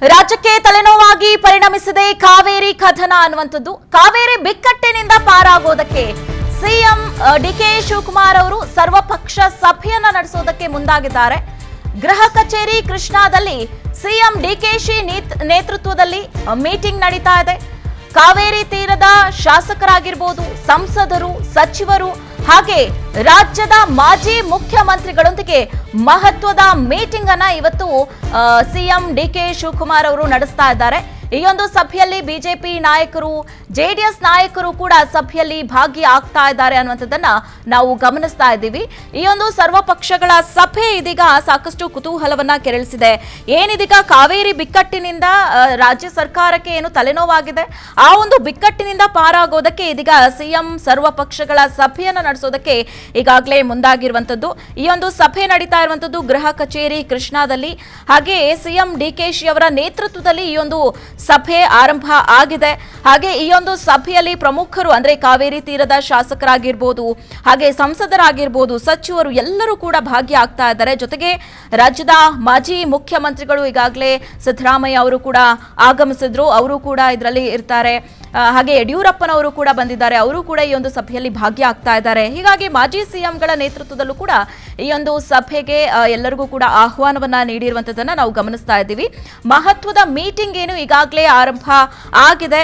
ರಾಜ್ಯಕ್ಕೆ ತಲೆನೋವಾಗಿ ಪರಿಣಮಿಸಿದೆ ಕಾವೇರಿ ಕಥನ ಅನ್ನುವಂಥದ್ದು. ಕಾವೇರಿ ಬಿಕ್ಕಟ್ಟಿನಿಂದ ಪಾರಾಗೋದಕ್ಕೆ ಸಿಎಂ ಡಿಕೆ ಶಿವಕುಮಾರ್ ಅವರು ಸರ್ವಪಕ್ಷ ಸಭೆಯನ್ನ ನಡೆಸೋದಕ್ಕೆ ಮುಂದಾಗಿದ್ದಾರೆ. ಗೃಹ ಕಚೇರಿ ಕೃಷ್ಣಾದಲ್ಲಿ ಸಿಎಂ ಡಿಕೆಶಿ ನೇತೃತ್ವದಲ್ಲಿ ಮೀಟಿಂಗ್ ನಡೀತಾ ಇದೆ. ಕಾವೇರಿ ತೀರದ ಶಾಸಕರಾಗಿರ್ಬೋದು, ಸಂಸದರು, ಸಚಿವರು ಹಾಗೆ ರಾಜ್ಯದ ಮಾಜಿ ಮುಖ್ಯಮಂತ್ರಿಗಳೊಂದಿಗೆ ಮಹತ್ವದ ಮೀಟಿಂಗ್ ಅನ್ನ ಇವತ್ತು ಸಿಎಂ ಡಿಕೆ ಶಿವಕುಮಾರ್ ಅವರು ನಡೆಸ್ತಾ ಇದ್ದಾರೆ. ಈ ಒಂದು ಸಭೆಯಲ್ಲಿ ಬಿಜೆಪಿ ನಾಯಕರು, ಜೆಡಿಎಸ್ ನಾಯಕರು ಕೂಡ ಸಭೆಯಲ್ಲಿ ಭಾಗಿಯಾಗ್ತಾ ಇದ್ದಾರೆ ಅನ್ನುವಂಥದ್ದನ್ನ ನಾವು ಗಮನಿಸ್ತಾ ಇದ್ದೀವಿ. ಈ ಒಂದು ಸರ್ವಪಕ್ಷಗಳ ಸಭೆ ಇದೀಗ ಸಾಕಷ್ಟು ಕುತೂಹಲವನ್ನ ಕೆರಳಿಸಿದೆ. ಏನಿದೀಗ ಕಾವೇರಿ ಬಿಕ್ಕಟ್ಟಿನಿಂದ ರಾಜ್ಯ ಸರ್ಕಾರಕ್ಕೆ ಏನು ತಲೆನೋವಾಗಿದೆ, ಆ ಒಂದು ಬಿಕ್ಕಟ್ಟಿನಿಂದ ಪಾರಾಗೋದಕ್ಕೆ ಇದೀಗ ಸಿಎಂ ಸರ್ವಪಕ್ಷಗಳ ಸಭೆಯನ್ನ ನಡೆಸೋದಕ್ಕೆ ಈಗಾಗಲೇ ಮುಂದಾಗಿರುವಂತದ್ದು. ಈ ಒಂದು ಸಭೆ ನಡೀತಾ ಇರುವಂತದ್ದು ಗೃಹ ಕಚೇರಿ ಕೃಷ್ಣಾದಲ್ಲಿ. ಹಾಗೆ ಸಿಎಂ ಡಿಕೆಶಿ ಅವರ ನೇತೃತ್ವದಲ್ಲಿ ಈ ಒಂದು ಸಭೆ ಆರಂಭ ಆಗಿದೆ. ಹಾಗೆ ಈ ಒಂದು ಸಭೆಯಲ್ಲಿ ಪ್ರಮುಖರು ಅಂದ್ರೆ ಕಾವೇರಿ ತೀರದ ಶಾಸಕರಾಗಿರ್ಬೋದು, ಹಾಗೆ ಸಂಸದರಾಗಿರ್ಬೋದು, ಸಚಿವರು ಎಲ್ಲರೂ ಕೂಡ ಭಾಗಿಯಾಗ್ತಾ ಇದ್ದಾರೆ. ಜೊತೆಗೆ ರಾಜ್ಯದ ಮಾಜಿ ಮುಖ್ಯಮಂತ್ರಿಗಳು ಈಗಾಗಲೇ ಸಿದ್ದರಾಮಯ್ಯ ಅವರು ಕೂಡ ಆಗಮಿಸಿದ್ರು, ಅವರು ಕೂಡ ಇದರಲ್ಲಿ ಇರ್ತಾರೆ. ಹಾಗೆ ಯಡಿಯೂರಪ್ಪನವರು ಕೂಡ ಬಂದಿದ್ದಾರೆ, ಅವರು ಕೂಡ ಈ ಒಂದು ಸಭೆಯಲ್ಲಿ ಭಾಗಿಯಾಗ್ತಾ ಇದ್ದಾರೆ. ಹೀಗಾಗಿ ಮಾಜಿ ಸಿಎಂಗಳ ನೇತೃತ್ವದಲ್ಲೂ ಕೂಡ ಈ ಒಂದು ಸಭೆಗೆ ಎಲ್ಲರಿಗೂ ಕೂಡ ಆಹ್ವಾನವನ್ನ ನೀಡಿರುವಂತದನ್ನ ನಾವು ಗಮನಿಸ್ತಾ ಇದ್ದೀವಿ. ಮಹತ್ವದ ಮೀಟಿಂಗ್ ಏನು ಈಗಾಗಲೇ ಆರಂಭ ಆಗಿದೆ.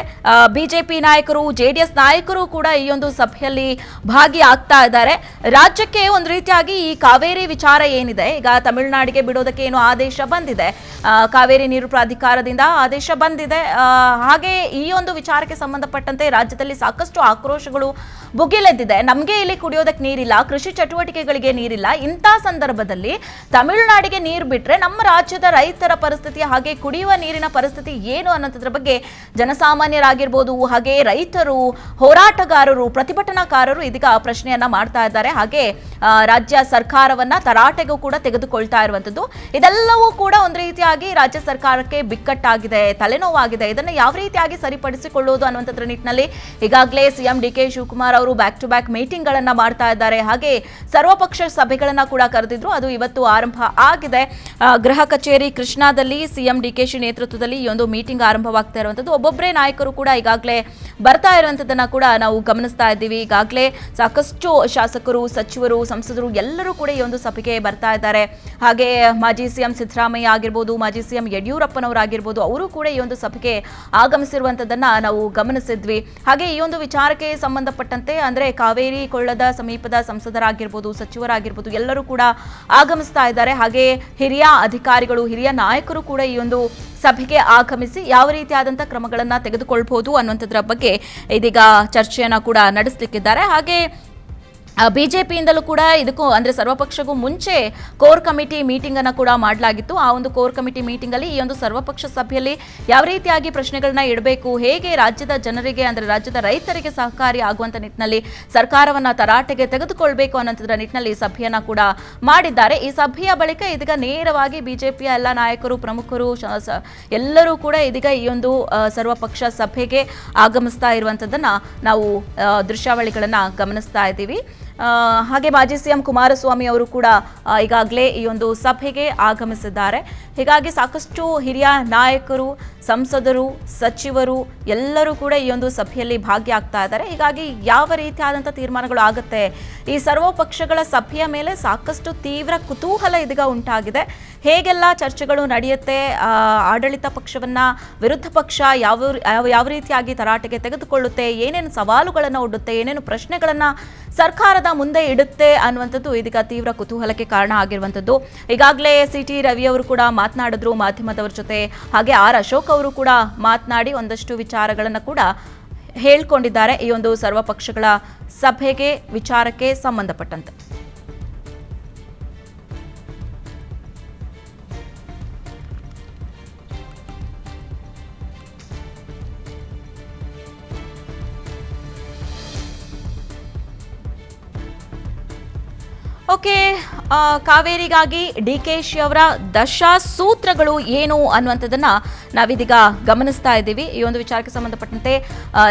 ಬಿಜೆಪಿ ನಾಯಕರು, ಜೆಡಿಎಸ್ ನಾಯಕರು ಕೂಡ ಈ ಒಂದು ಸಭೆಯಲ್ಲಿ ಭಾಗಿಯಾಗ್ತಾ ಇದ್ದಾರೆ. ರಾಜ್ಯಕ್ಕೆ ಒಂದು ರೀತಿಯಾಗಿ ಈ ಕಾವೇರಿ ವಿಚಾರ ಏನಿದೆ, ಈಗ ತಮಿಳುನಾಡಿಗೆ ಬಿಡೋದಕ್ಕೆ ಏನು ಆದೇಶ ಬಂದಿದೆ, ಕಾವೇರಿ ನೀರು ಪ್ರಾಧಿಕಾರದಿಂದ ಆದೇಶ ಬಂದಿದೆ. ಹಾಗೆ ಈ ಒಂದು ವಿಚಾರಕ್ಕೆ ಸಂಬಂಧಪಟ್ಟಂತೆ ರಾಜ್ಯದಲ್ಲಿ ಸಾಕಷ್ಟು ಆಕ್ರೋಶಗಳು ಭುಗಿಲೆದ್ದಿದೆ. ನಮಗೆ ಇಲ್ಲಿ ಕುಡಿಯೋದಕ್ಕೆ ನೀರಿಲ್ಲ, ಕೃಷಿ ಚಟುವಟಿಕೆಗಳಿಗೆ ನೀರಿಲ್ಲ. ಇಂಥ ಸಂದರ್ಭದಲ್ಲಿ ತಮಿಳುನಾಡಿಗೆ ನೀರು ಬಿಟ್ರೆ ನಮ್ಮ ರಾಜ್ಯದ ರೈತರ ಪರಿಸ್ಥಿತಿ, ಹಾಗೆ ಕುಡಿಯುವ ನೀರಿನ ಪರಿಸ್ಥಿತಿ ಏನು ಅನ್ನೋದ್ರ ಬಗ್ಗೆ ಜನಸಾಮಾನ್ಯರಾಗಿರ್ಬೋದು, ಹಾಗೆ ರೈತರು, ಹೋರಾಟಗಾರರು, ಪ್ರತಿಭಟನಾಕಾರರು ಇದೀಗ ಪ್ರಶ್ನೆಯನ್ನ ಮಾಡ್ತಾ ಇದ್ದಾರೆ. ಹಾಗೆ ರಾಜ್ಯ ಸರ್ಕಾರವನ್ನ ತರಾಟೆಗೂ ಕೂಡ ತೆಗೆದುಕೊಳ್ತಾ ಇರುವಂತದ್ದು. ಇದೆಲ್ಲವೂ ಕೂಡ ಒಂದು ರೀತಿಯಾಗಿ ರಾಜ್ಯ ಸರ್ಕಾರಕ್ಕೆ ಬಿಕ್ಕಟ್ಟಾಗಿದೆ, ತಲೆನೋವಾಗಿದೆ. ಇದನ್ನು ಯಾವ ರೀತಿಯಾಗಿ ಸರಿಪಡಿಸಿಕೊಳ್ಳುವುದು ಅನ್ನುವಂಥದ್ರ ನಿಟ್ಟಿನಲ್ಲಿ ಈಗಾಗಲೇ ಸಿಎಂ ಡಿಕೆ ಶಿವಕುಮಾರ್ ಅವರು ಬ್ಯಾಕ್ ಟು ಬ್ಯಾಕ್ ಮೀಟಿಂಗ್ ಗಳನ್ನ ಮಾಡ್ತಾ ಇದ್ದಾರೆ. ಹಾಗೆ ಸರ್ವಪಕ್ಷ ಸಭೆಗಳನ್ನ ಕೂಡ ಕರೆದಿದ್ರು, ಅದು ಇವತ್ತು ಆರಂಭ ಆಗಿದೆ. ಗೃಹ ಕಚೇರಿ ಕೃಷ್ಣಾದಲ್ಲಿ ಸಿಎಂ ಡಿಕೆಶಿ ನೇತೃತ್ವದಲ್ಲಿ ಈ ಒಂದು ಮೀಟಿಂಗ್ ಆರಂಭವಾಗ್ತಾ ಇರುವಂತದ್ದು. ಒಬ್ಬೊಬ್ಬರೇ ನಾಯಕರು ಕೂಡ ಈಗಾಗಲೇ ಬರ್ತಾ ಇರುವಂತದನ್ನ ಕೂಡ ನಾವು ಗಮನಿಸ್ತಾ ಇದ್ದೀವಿ. ಈಗಾಗಲೇ ಸಾಕಷ್ಟು ಶಾಸಕರು, ಸಚಿವರು, ಸಂಸದರು ಎಲ್ಲರೂ ಕೂಡ ಈ ಒಂದು ಸಭೆಗೆ ಬರ್ತಾ ಇದ್ದಾರೆ. ಹಾಗೆ ಮಾಜಿ ಸಿಎಂ ಸಿದ್ದರಾಮಯ್ಯ ಆಗಿರ್ಬೋದು, ಮಾಜಿ ಸಿಎಂ ಯಡಿಯೂರಪ್ಪನವರಾಗಿರ್ಬೋದು, ಅವರು ಕೂಡ ಈ ಒಂದು ಸಭೆಗೆ ಆಗಮಿಸಿರುವಂತದನ್ನ ನಾವು ಗಮನಿಸಿದ್ವಿ. ಹಾಗೆ ಈ ಒಂದು ವಿಚಾರಕ್ಕೆ ಸಂಬಂಧಪಟ್ಟಂತೆ ಅಂದ್ರೆ ಕಾವೇರಿ ಕೊಳ್ಳದ ಸಮೀಪದ ಸಂಸದರಾಗಿರ್ಬೋದು, ಸಚಿವರಾಗಿರ್ಬೋದು ಎಲ್ಲರೂ ಕೂಡ ಆಗಮಿಸ್ತಾ ಇದ್ದಾರೆ. ಹಾಗೆ ಹಿರಿಯ ಅಧಿಕಾರಿಗಳು, ಹಿರಿಯ ನಾಯಕರು ಕೂಡ ಈ ಒಂದು ಸಭೆಗೆ ಆಗಮಿಸಿ ಯಾವ ರೀತಿಯಾದಂಥ ಕ್ರಮಗಳನ್ನು ತೆಗೆದುಕೊಳ್ಬಹುದು ಅನ್ನುವಂಥದ್ರ ಬಗ್ಗೆ ಇದೀಗ ಚರ್ಚೆಯನ್ನ ಕೂಡ ನಡೆಸಲಿಕ್ಕಿದ್ದಾರೆ. ಹಾಗೆ ಬಿಜೆಪಿಯಿಂದಲೂ ಕೂಡ ಇದಕ್ಕೂ ಅಂದ್ರೆ ಸರ್ವಪಕ್ಷಕ್ಕೂ ಮುಂಚೆ ಕೋರ್ ಕಮಿಟಿ ಮೀಟಿಂಗ್ ಅನ್ನ ಕೂಡ ಮಾಡಲಾಗಿತ್ತು. ಆ ಒಂದು ಕೋರ್ ಕಮಿಟಿ ಮೀಟಿಂಗ್ ಅಲ್ಲಿ ಈ ಒಂದು ಸರ್ವಪಕ್ಷ ಸಭೆಯಲ್ಲಿ ಯಾವ ರೀತಿಯಾಗಿ ಪ್ರಶ್ನೆಗಳನ್ನ ಇಡಬೇಕು, ಹೇಗೆ ರಾಜ್ಯದ ಜನರಿಗೆ ಅಂದ್ರೆ ರಾಜ್ಯದ ರೈತರಿಗೆ ಸಹಕಾರಿ ಆಗುವಂತ ನಿಟ್ಟಿನಲ್ಲಿ ಸರ್ಕಾರವನ್ನ ತರಾಟೆಗೆ ತೆಗೆದುಕೊಳ್ಬೇಕು ಅನ್ನೋದ್ರ ನಿಟ್ಟಿನಲ್ಲಿ ಸಭೆಯನ್ನ ಕೂಡ ಮಾಡಿದ್ದಾರೆ. ಈ ಸಭೆಯ ಬಳಿಕ ಇದೀಗ ನೇರವಾಗಿ ಬಿಜೆಪಿಯ ಎಲ್ಲ ನಾಯಕರು, ಪ್ರಮುಖರು ಎಲ್ಲರೂ ಕೂಡ ಇದೀಗ ಈ ಒಂದು ಸರ್ವಪಕ್ಷ ಸಭೆಗೆ ಆಗಮಿಸ್ತಾ ಇರುವಂತದ್ದನ್ನ ನಾವು ದೃಶ್ಯಾವಳಿಗಳನ್ನ ಗಮನಿಸ್ತಾ ಇದ್ದೀವಿ. ಹಾಗೆ ಮಾಜಿ ಸಿಎಂ ಕುಮಾರಸ್ವಾಮಿ ಅವರು ಕೂಡ ಈಗಾಗಲೇ ಈ ಒಂದು ಸಭೆಗೆ ಆಗಮಿಸಿದ್ದಾರೆ. ಹೀಗಾಗಿ ಸಾಕಷ್ಟು ಹಿರಿಯ ನಾಯಕರು, ಸಂಸದರು, ಸಚಿವರು ಎಲ್ಲರೂ ಕೂಡ ಈ ಒಂದು ಸಭೆಯಲ್ಲಿ ಭಾಗಿಯಾಗ್ತಾ ಇದ್ದಾರೆ. ಹೀಗಾಗಿ ಯಾವ ರೀತಿಯಾದಂಥ ತೀರ್ಮಾನಗಳು ಆಗುತ್ತೆ, ಈ ಸರ್ವಪಕ್ಷಗಳ ಸಭೆಯ ಮೇಲೆ ಸಾಕಷ್ಟು ತೀವ್ರ ಕುತೂಹಲ ಇದೀಗ ಉಂಟಾಗಿದೆ. ಹೇಗೆಲ್ಲ ಚರ್ಚೆಗಳು ನಡೆಯುತ್ತೆ, ಆಡಳಿತ ಪಕ್ಷವನ್ನ ವಿರುದ್ಧ ಪಕ್ಷ ಯಾವ ರೀತಿಯಾಗಿ ತರಾಟೆಗೆ ತೆಗೆದುಕೊಳ್ಳುತ್ತೆ, ಏನೇನು ಸವಾಲುಗಳನ್ನು ಒಡ್ಡುತ್ತೆ, ಏನೇನು ಪ್ರಶ್ನೆಗಳನ್ನ ಸರ್ಕಾರದ ಮುಂದೆ ಇಡುತ್ತೆ ಅನ್ನುವಂಥದ್ದು ಇದೀಗ ತೀವ್ರ ಕುತೂಹಲಕ್ಕೆ ಕಾರಣ ಆಗಿರುವಂಥದ್ದು. ಈಗಾಗಲೇ ಸಿಟಿ ರವಿ ಅವರು ಕೂಡ ಮಾತನಾಡಿದ್ರು ಮಾಧ್ಯಮದವರ ಜೊತೆ. ಹಾಗೆ ಆರ್ ಅಶೋಕ್ ಅವರು ಕೂಡ ಮಾತನಾಡಿ ಒಂದಷ್ಟು ವಿಚಾರಗಳನ್ನು ಕೂಡ ಹೇಳ್ಕೊಂಡಿದ್ದಾರೆ ಈ ಒಂದು ಸರ್ವಪಕ್ಷಗಳ ಸಭೆಗೆ ವಿಚಾರಕ್ಕೆ ಸಂಬಂಧಪಟ್ಟಂತೆ. ಓಕೆ, ಕಾವೇರಿಗಾಗಿ ಡಿಕೆಶಿ ಅವರ ದಶಾಸೂತ್ರಗಳು ಏನು ಅನ್ನುವಂಥದ್ದನ್ನ ನಾವಿದೀಗ ಗಮನಿಸ್ತಾ ಇದ್ದೀವಿ. ಈ ಒಂದು ವಿಚಾರಕ್ಕೆ ಸಂಬಂಧಪಟ್ಟಂತೆ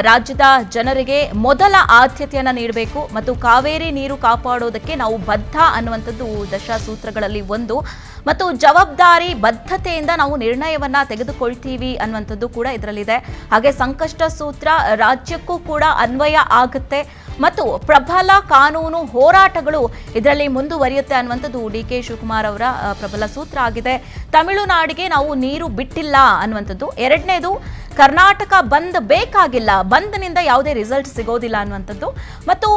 ರಾಜ್ಯದ ಜನರಿಗೆ ಮೊದಲ ಆದ್ಯತೆಯನ್ನ ನೀಡಬೇಕು ಮತ್ತು ಕಾವೇರಿ ನೀರು ಕಾಪಾಡೋದಕ್ಕೆ ನಾವು ಬದ್ಧ ಅನ್ನುವಂಥದ್ದು ದಶಾಸೂತ್ರಗಳಲ್ಲಿ ಒಂದು. ಮತ್ತು ಜವಾಬ್ದಾರಿ ಬದ್ಧತೆಯಿಂದ ನಾವು ನಿರ್ಣಯವನ್ನ ತೆಗೆದುಕೊಳ್ತೀವಿ ಅನ್ನುವಂಥದ್ದು ಕೂಡ ಇದರಲ್ಲಿದೆ. ಹಾಗೆ ಸಂಕಷ್ಟ ಸೂತ್ರ ರಾಜ್ಯಕ್ಕೂ ಕೂಡ ಅನ್ವಯ ಆಗುತ್ತೆ ಮತ್ತು ಪ್ರಬಲ ಕಾನೂನು ಹೋರಾಟಗಳು ಇದರಲ್ಲಿ ಮುಂದುವರಿಯುತ್ತೆ ಅನ್ನುವಂಥದ್ದು ಡಿಕೆ ಶಿವಕುಮಾರ್ ಅವರ ಪ್ರಬಲ ಸೂತ್ರ ಆಗಿದೆ. ತಮಿಳುನಾಡಿಗೆ ನಾವು ನೀರು ಬಿಟ್ಟಿಲ್ಲ ಅನ್ನುವಂಥದ್ದು. ಎರಡನೇದು, ಕರ್ನಾಟಕ ಬಂದ್ ಬೇಕಾಗಿಲ್ಲ, ಬಂದ್ನಿಂದ ಯಾವುದೇ ರಿಸಲ್ಟ್ ಸಿಗೋದಿಲ್ಲ ಅನ್ನುವಂಥದ್ದು. ಮತ್ತು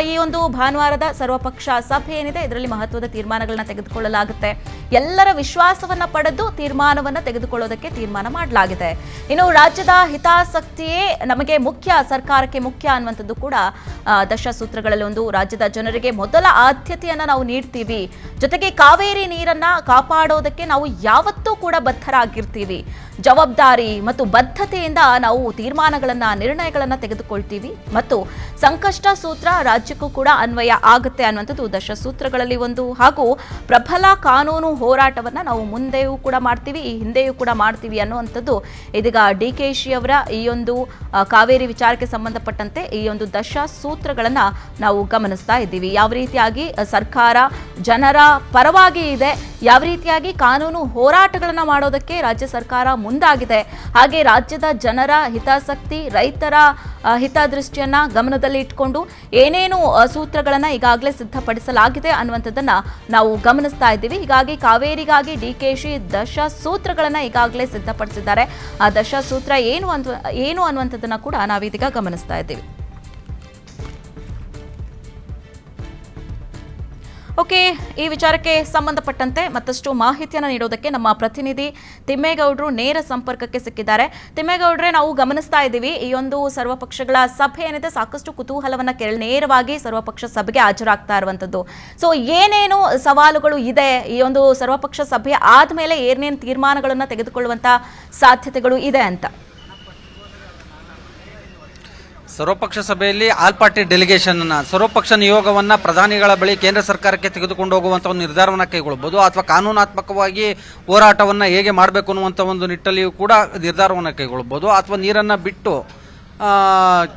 ಈ ಒಂದು ಭಾನುವಾರದ ಸರ್ವಪಕ್ಷ ಸಭೆ ಏನಿದೆ ಇದರಲ್ಲಿ ಮಹತ್ವದ ತೀರ್ಮಾನಗಳನ್ನ ತೆಗೆದುಕೊಳ್ಳಲಾಗುತ್ತೆ. ಎಲ್ಲರ ವಿಶ್ವಾಸವನ್ನ ಪಡೆದು ತೀರ್ಮಾನವನ್ನ ತೆಗೆದುಕೊಳ್ಳೋದಕ್ಕೆ ತೀರ್ಮಾನ ಮಾಡಲಾಗಿದೆ. ಇನ್ನು ರಾಜ್ಯದ ಹಿತಾಸಕ್ತಿಯೇ ನಮಗೆ ಮುಖ್ಯ, ಸರ್ಕಾರಕ್ಕೆ ಮುಖ್ಯ ಅನ್ನುವಂಥದ್ದು ಕೂಡ ದಶಸೂತ್ರಗಳಲ್ಲಿ ಒಂದು. ರಾಜ್ಯದ ಜನರಿಗೆ ಮೊದಲ ಆದ್ಯತೆಯನ್ನ ನಾವು ನೀಡ್ತೀವಿ, ಜೊತೆಗೆ ಕಾವೇರಿ ನೀರನ್ನ ಕಾಪಾಡೋದಕ್ಕೆ ನಾವು ಯಾವತ್ತೂ ಕೂಡ ಬದ್ಧರಾಗಿರ್ತೀವಿ. ಜವಾಬ್ದಾರಿ ಮತ್ತು ಬದ್ಧತೆಯಿಂದ ನಾವು ತೀರ್ಮಾನಗಳನ್ನ, ನಿರ್ಣಯಗಳನ್ನ ತೆಗೆದುಕೊಳ್ತೀವಿ ಮತ್ತು ಸಂಕಷ್ಟ ಸೂತ್ರ ರಾಜ್ಯಕ್ಕೂ ಕೂಡ ಅನ್ವಯ ಆಗುತ್ತೆ ಅನ್ನುವಂಥದ್ದು ದಶಸೂತ್ರಗಳಲ್ಲಿ ಒಂದು. ಹಾಗೂ ಪ್ರಬಲ ಕಾನೂನು ಹೋರಾಟವನ್ನ ನಾವು ಮುಂದೆಯೂ ಕೂಡ ಮಾಡ್ತೀವಿ, ಈ ಹಿಂದೆಯೂ ಕೂಡ ಮಾಡ್ತೀವಿ ಅನ್ನುವಂಥದ್ದು ಇದೀಗ ಡಿಕೆಶಿ ಅವರ ಈ ಒಂದು ಕಾವೇರಿ ವಿಚಾರಕ್ಕೆ ಸಂಬಂಧಪಟ್ಟಂತೆ ಈ ಒಂದು ದಶಸೂತ್ರಗಳನ್ನ ನಾವು ಗಮನಿಸ್ತಾ ಇದ್ದೀವಿ. ಯಾವ ರೀತಿಯಾಗಿ ಸರ್ಕಾರ ಜನರ ಪರವಾಗಿ ಇದೆ, ಯಾವ ರೀತಿಯಾಗಿ ಕಾನೂನು ಹೋರಾಟಗಳನ್ನ ಮಾಡೋದಕ್ಕೆ ರಾಜ್ಯ ಸರ್ಕಾರ ಮುಂದಾಗಿದೆ, ಹಾಗೆ ರಾಜ್ಯದ ಜನರ ಹಿತಾಸಕ್ತಿ, ರೈತರ ಹಿತದೃಷ್ಟಿಯನ್ನ ಗಮನದಲ್ಲಿ ಇಟ್ಕೊಂಡು ಏನೇನು ಸೂತ್ರಗಳನ್ನ ಈಗಾಗಲೇ ಸಿದ್ಧಪಡಿಸಲಾಗಿದೆ ಅನ್ನುವಂಥದ್ದನ್ನ ನಾವು ಗಮನಿಸ್ತಾ ಇದ್ದೀವಿ. ಹೀಗಾಗಿ ಕಾವೇರಿಗಾಗಿ ಡಿಕೆಶಿ ದಶಸೂತ್ರಗಳನ್ನ ಈಗಾಗಲೇ ಸಿದ್ಧಪಡಿಸಿದ್ದಾರೆ. ಆ ದಶಸೂತ್ರ ಏನು ಅನ್ನುವಂಥದ್ದನ್ನ ಕೂಡ ನಾವೀಗ ಗಮನಿಸ್ತಾ ಇದ್ದೀವಿ. ಓಕೆ, ಈ ವಿಚಾರಕ್ಕೆ ಸಂಬಂಧಪಟ್ಟಂತೆ ಮತ್ತಷ್ಟು ಮಾಹಿತಿಯನ್ನು ನೀಡೋದಕ್ಕೆ ನಮ್ಮ ಪ್ರತಿನಿಧಿ ತಿಮ್ಮೇಗೌಡರು ನೇರ ಸಂಪರ್ಕಕ್ಕೆ ಸಿಕ್ಕಿದ್ದಾರೆ. ತಿಮ್ಮೇಗೌಡ್ರೆ, ನಾವು ಗಮನಿಸ್ತಾ ಇದ್ದೀವಿ ಈ ಒಂದು ಸರ್ವಪಕ್ಷಗಳ ಸಭೆ ಏನಿದೆ ಸಾಕಷ್ಟು ಕುತೂಹಲವನ್ನ ನೇರವಾಗಿ ಸರ್ವಪಕ್ಷ ಸಭೆಗೆ ಹಾಜರಾಗ್ತಾ ಇರುವಂತದ್ದು. ಸೊ ಏನೇನು ಸವಾಲುಗಳು ಇದೆ, ಈ ಒಂದು ಸರ್ವಪಕ್ಷ ಸಭೆ ಆದ್ಮೇಲೆ ಏನೇನು ತೀರ್ಮಾನಗಳನ್ನ ತೆಗೆದುಕೊಳ್ಳುವಂತ ಸಾಧ್ಯತೆಗಳು ಇದೆ ಅಂತ? ಸರ್ವಪಕ್ಷ ಸಭೆಯಲ್ಲಿ ಆಲ್ ಪಾರ್ಟಿ ಡೆಲಿಗೇಷನ್ ಸರ್ವಪಕ್ಷ ನಿಯೋಗವನ್ನ ಪ್ರಧಾನಿಗಳ ಬಳಿ ಕೇಂದ್ರ ಸರ್ಕಾರಕ್ಕೆ ತೆಗೆದುಕೊಂಡು ಹೋಗುವಂತ ಒಂದು ನಿರ್ಧಾರವನ್ನು ಕೈಗೊಳ್ಳಬಹುದು, ಅಥವಾ ಕಾನೂನಾತ್ಮಕವಾಗಿ ಹೋರಾಟವನ್ನ ಹೇಗೆ ಮಾಡಬೇಕು ಅನ್ನುವಂಥ ಒಂದು ನಿಟ್ಟಲ್ಲಿಯೂ ಕೂಡ ನಿರ್ಧಾರವನ್ನು ಕೈಗೊಳ್ಳಬಹುದು, ಅಥವಾ ನೀರನ್ನ ಬಿಟ್ಟು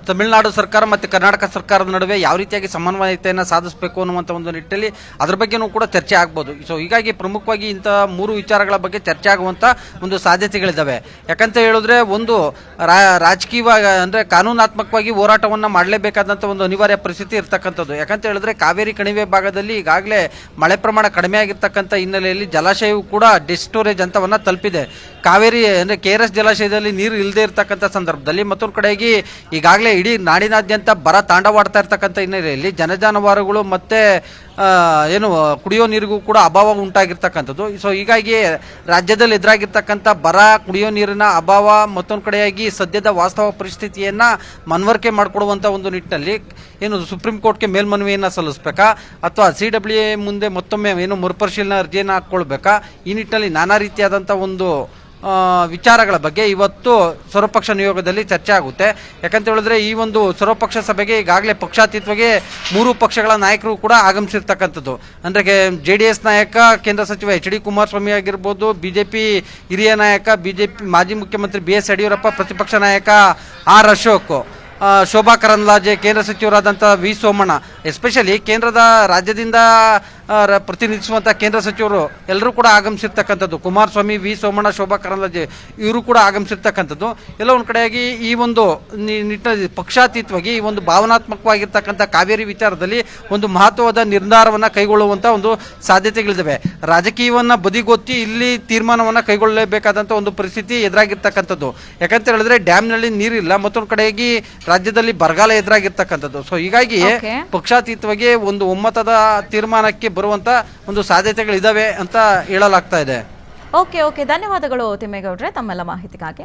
ತಮಿಳುನಾಡು ಸರ್ಕಾರ ಮತ್ತು ಕರ್ನಾಟಕ ಸರ್ಕಾರದ ನಡುವೆ ಯಾವ ರೀತಿಯಾಗಿ ಸಮನ್ವಯತೆಯನ್ನು ಸಾಧಿಸಬೇಕು ಅನ್ನುವಂಥ ಒಂದು ನಿಟ್ಟಲ್ಲಿ ಅದರ ಬಗ್ಗೆನೂ ಕೂಡ ಚರ್ಚೆ ಆಗ್ಬೋದು. ಸೊ ಹೀಗಾಗಿ ಪ್ರಮುಖವಾಗಿ ಇಂಥ ಮೂರು ವಿಚಾರಗಳ ಬಗ್ಗೆ ಚರ್ಚೆ ಆಗುವಂಥ ಒಂದು ಸಾಧ್ಯತೆಗಳಿದ್ದಾವೆ. ಯಾಕಂತ ಹೇಳಿದ್ರೆ, ಒಂದು ರಾಜಕೀಯವಾಗಿ ಅಂದರೆ ಕಾನೂನಾತ್ಮಕವಾಗಿ ಹೋರಾಟವನ್ನು ಮಾಡಲೇಬೇಕಾದಂಥ ಒಂದು ಅನಿವಾರ್ಯ ಪರಿಸ್ಥಿತಿ ಇರ್ತಕ್ಕಂಥದ್ದು. ಯಾಕಂತ ಹೇಳಿದ್ರೆ, ಕಾವೇರಿ ಕಣಿವೆ ಭಾಗದಲ್ಲಿ ಈಗಾಗಲೇ ಮಳೆ ಪ್ರಮಾಣ ಕಡಿಮೆ ಆಗಿರ್ತಕ್ಕಂಥ ಹಿನ್ನೆಲೆಯಲ್ಲಿ ಜಲಾಶಯವು ಕೂಡ ಡೆಡ್ ಸ್ಟೋರೇಜ್ ಹಂತವನ್ನು ತಲುಪಿದೆ. ಕಾವೇರಿ ಅಂದರೆ KRS ಜಲಾಶಯದಲ್ಲಿ ನೀರು ಇಲ್ಲದೆ ಇರತಕ್ಕಂಥ ಸಂದರ್ಭದಲ್ಲಿ ಮತ್ತೊಂದು ಕಡೆಗೆ ಈಗಾಗಲೇ ಇಡೀ ನಾಡಿನಾದ್ಯಂತ ಬರ ತಾಂಡವಾಡ್ತಾ ಇರ್ತಕ್ಕಂಥ ಹಿನ್ನೆಲೆಯಲ್ಲಿ ಜನಜಾನುವಾರುಗಳು ಮತ್ತೆ ಕುಡಿಯೋ ನೀರಿಗೂ ಕೂಡ ಅಭಾವ ಉಂಟಾಗಿರ್ತಕ್ಕಂಥದ್ದು. ಸೊ ಹೀಗಾಗಿ ರಾಜ್ಯದಲ್ಲಿ ಎದುರಾಗಿರ್ತಕ್ಕಂಥ ಬರ, ಕುಡಿಯೋ ನೀರಿನ ಅಭಾವ, ಮತ್ತೊಂದು ಕಡೆಯಾಗಿ ಸದ್ಯದ ವಾಸ್ತವ ಪರಿಸ್ಥಿತಿಯನ್ನ ಮನವರಿಕೆ ಮಾಡಿಕೊಡುವಂಥ ಒಂದು ನಿಟ್ಟಿನಲ್ಲಿ ಸುಪ್ರೀಂ ಕೋರ್ಟ್ಗೆ ಮೇಲ್ಮನವಿಯನ್ನು ಸಲ್ಲಿಸಬೇಕಾ, ಅಥವಾ CWA ಮುಂದೆ ಮತ್ತೊಮ್ಮೆ ಮರುಪರಿಶೀಲನಾ ಅರ್ಜಿಯನ್ನು ಹಾಕ್ಕೊಳ್ಬೇಕಾ, ಈ ನಿಟ್ಟಿನಲ್ಲಿ ನಾನಾ ರೀತಿಯಾದಂಥ ಒಂದು ವಿಚಾರಗಳ ಬಗ್ಗೆ ಇವತ್ತು ಸರ್ವಪಕ್ಷ ನಿಯೋಗದಲ್ಲಿ ಚರ್ಚೆ ಆಗುತ್ತೆ. ಯಾಕಂತ ಹೇಳಿದ್ರೆ, ಈ ಒಂದು ಸರ್ವಪಕ್ಷ ಸಭೆಗೆ ಈಗಾಗಲೇ ಪಕ್ಷಾತೀತವಾಗಿ ಮೂರು ಪಕ್ಷಗಳ ನಾಯಕರು ಕೂಡ ಆಗಮಿಸಿರ್ತಕ್ಕಂಥದ್ದು. ಅಂದರೆ JDS ನಾಯಕ ಕೇಂದ್ರ ಸಚಿವ HD ಕುಮಾರಸ್ವಾಮಿ ಆಗಿರ್ಬೋದು, BJP ಹಿರಿಯ ನಾಯಕ, BJP ಮಾಜಿ ಮುಖ್ಯಮಂತ್ರಿ BS ಯಡಿಯೂರಪ್ಪ, ಪ್ರತಿಪಕ್ಷ ನಾಯಕ R ಅಶೋಕ್, ಶೋಭಾ ಕರಂದ್ಲಾಜೆ, ಕೇಂದ್ರ ಸಚಿವರಾದಂಥ V ಸೋಮಣ್ಣ, ಎಸ್ಪೆಷಲಿ ಕೇಂದ್ರದ ರಾಜ್ಯದಿಂದ ಪ್ರತಿನಿಧಿಸುವಂಥ ಕೇಂದ್ರ ಸಚಿವರು ಎಲ್ಲರೂ ಕೂಡ ಆಗಮಿಸಿರ್ತಕ್ಕಂಥದ್ದು. ಕುಮಾರಸ್ವಾಮಿ, V ಸೋಮಣ್ಣ, ಶೋಭಾ ಕರಂದ್ಲಾಜೆ ಇವರು ಕೂಡ ಆಗಮಿಸಿರ್ತಕ್ಕಂಥದ್ದು. ಎಲ್ಲ ಒಂದು ಕಡೆಯಾಗಿ ಈ ಒಂದು ನಿಟ್ಟಿನಲ್ಲಿ ಪಕ್ಷಾತೀತವಾಗಿ ಈ ಒಂದು ಭಾವನಾತ್ಮಕವಾಗಿರ್ತಕ್ಕಂಥ ಕಾವೇರಿ ವಿಚಾರದಲ್ಲಿ ಒಂದು ಮಹತ್ವದ ನಿರ್ಧಾರವನ್ನು ಕೈಗೊಳ್ಳುವಂಥ ಒಂದು ಸಾಧ್ಯತೆಗಳಿದ್ದಾವೆ. ರಾಜಕೀಯವನ್ನು ಬದಿಗೊತ್ತಿ ಇಲ್ಲಿ ತೀರ್ಮಾನವನ್ನು ಕೈಗೊಳ್ಳಲೇಬೇಕಾದಂಥ ಒಂದು ಪರಿಸ್ಥಿತಿ ಎದುರಾಗಿರ್ತಕ್ಕಂಥದ್ದು. ಯಾಕಂತ ಹೇಳಿದ್ರೆ, ಡ್ಯಾಮ್ನಲ್ಲಿ ನೀರಿಲ್ಲ, ಮತ್ತೊಂದು ಕಡೆಯಾಗಿ ರಾಜ್ಯದಲ್ಲಿ ಬರಗಾಲ ಎದುರಾಗಿರ್ತಕ್ಕಂಥದ್ದು. ಸೊ ಹೀಗಾಗಿ ಪಕ್ಷಾತೀತವಾಗಿ ಒಂದು ಒಮ್ಮತದ ತೀರ್ಮಾನಕ್ಕೆ ಬರುವಂತ ಒಂದು ಸಾಧ್ಯತೆಗಳಿದಾವೆ ಅಂತ ಹೇಳಲಾಗ್ತಾ ಇದೆ. ಓಕೆ, ಧನ್ಯವಾದಗಳು ತಿಮ್ಮೇಗೌಡ್ರೆ ತಮ್ಮೆಲ್ಲ ಮಾಹಿತಿಗಾಗಿ.